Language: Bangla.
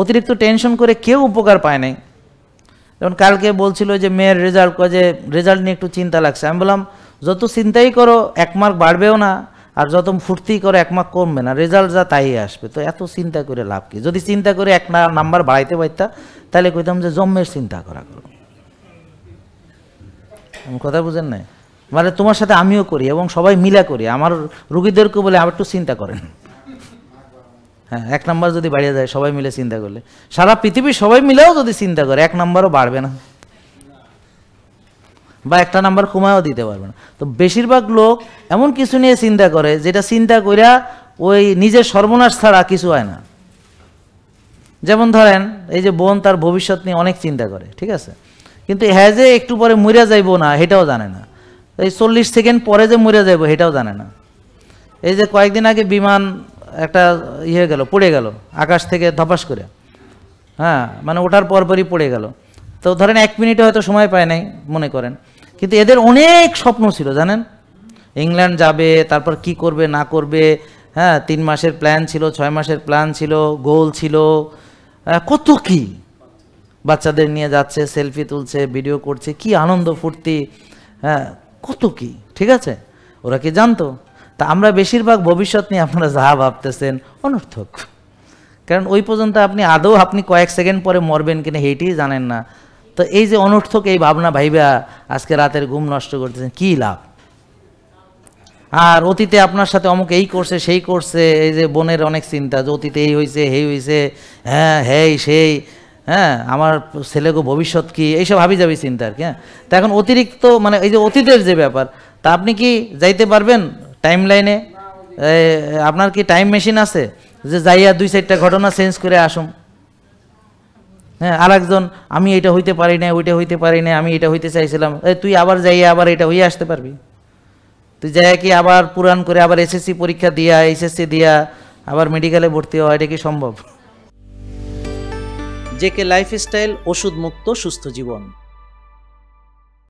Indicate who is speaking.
Speaker 1: অতিরিক্ত টেনশন করে কেউ উপকার পায় নাই। যেমন কালকে বলছিল যে মেয়ের রেজাল্ট, যে রেজাল্ট নিয়ে একটু চিন্তা লাগছে। আমি বললাম যত চিন্তাই করো 1 মার্ক বাড়বেও না, আর যত ফুর্তি করো 1 মার্ক কমবে না, রেজাল্ট যা তাই আসবে। তো এত চিন্তা করে লাভ কি? যদি চিন্তা করে 1 নাম্বার বাড়াইতে পারতা তাহলে কইতাম যে জম্মের চিন্তা করা করো। কথা বুঝেন নাই? মানে তোমার সাথে আমিও করি এবং সবাই মিলা করি, আমার রুগীদেরকে বলে আবার একটু চিন্তা করেন। হ্যাঁ, 1 নাম্বার যদি বাড়িয়ে যায় সবাই মিলে চিন্তা করলে, সারা পৃথিবীর সবাই মিলেও যদি চিন্তা করে 1 নাম্বারও বাড়বে না, বা 1টা নাম্বার কমায়ও দিতে পারবে না। তো বেশিরভাগ লোক এমন কিছু নিয়ে চিন্তা করে যেটা চিন্তা কইরা ওই নিজের সর্বনাশ ছাড়া কিছু হয় না। যেমন ধরেন এই যে বোন তার ভবিষ্যৎ নিয়ে অনেক চিন্তা করে, ঠিক আছে, কিন্তু হ্যাঁ যে একটু পরে মরে যাইবো না সেটাও জানে না, এই 40 সেকেন্ড পরে যে মরে যাইবো সেটাও জানে না। এই যে কয়েকদিন আগে বিমান একটা গেল, পড়ে গেল আকাশ থেকে ধপাস করে, হ্যাঁ, মানে ওঠার পরপরই পড়ে গেল। তো ধরেন 1 মিনিটে হয়তো সময় পায় নাই মনে করেন, কিন্তু এদের অনেক স্বপ্ন ছিল জানেন, ইংল্যান্ড যাবে, তারপর কি করবে না করবে, হ্যাঁ, 3 মাসের প্ল্যান ছিল, 6 মাসের প্ল্যান ছিল, গোল ছিল, কত কি, বাচ্চাদের নিয়ে যাচ্ছে, সেলফি তুলছে, ভিডিও করছে, কি আনন্দ ফুর্তি, হ্যাঁ, কত কি, ঠিক আছে, ওরা কি জানতো? তা আমরা বেশিরভাগ ভবিষ্যৎ নিয়ে আপনারা যা ভাবতেছেন অনর্থক, কারণ ওই পর্যন্ত আপনি আদৌ আপনি কয়েক সেকেন্ড পরে মরবেন কিনা সেইটাই জানেন না। তো এই যে অনর্থক এই ভাবনা ভাইবা আজকে রাতের ঘুম নষ্ট করতেছেন, কি লাভ? আর অতীতে আপনার সাথে অমুক এই করছে সেই করছে, এই যে বোনের অনেক চিন্তা যে অতীতে এই হয়েছে সেই হয়েছে, হ্যাঁ হ্যাঁ সেই, হ্যাঁ, আমার ছেলেকে ভবিষ্যৎ কি, এইসব হাবি যাবি চিন্তা আর কি। হ্যাঁ, তা এখন অতিরিক্ত মানে এই যে অতীতের যে ব্যাপার, তা আপনি কি যাইতে পারবেন টাইম লাইনে? আপনার কি টাইম মেশিন আছে যে যাইয়া 2-4টা ঘটনা চেঞ্জ করে আসুন? হ্যাঁ, আর একজন আমি এটা হইতে পারি না, ওইটা হইতে পারি না, আমি এটা হইতে চাইছিলাম, তুই আবার যাইয়া আবার এটা হইয়া আসতে পারবি? তুই যাইয়া কি আবার পুরান করে আবার এসএসসি পরীক্ষা দিয়া, এইচএসসি দিয়া আবার মেডিকেলে ভর্তি হওয়া, এটা কি সম্ভব?
Speaker 2: জেকে লাইফস্টাইল, ওষুধ মুক্ত সুস্থ জীবন।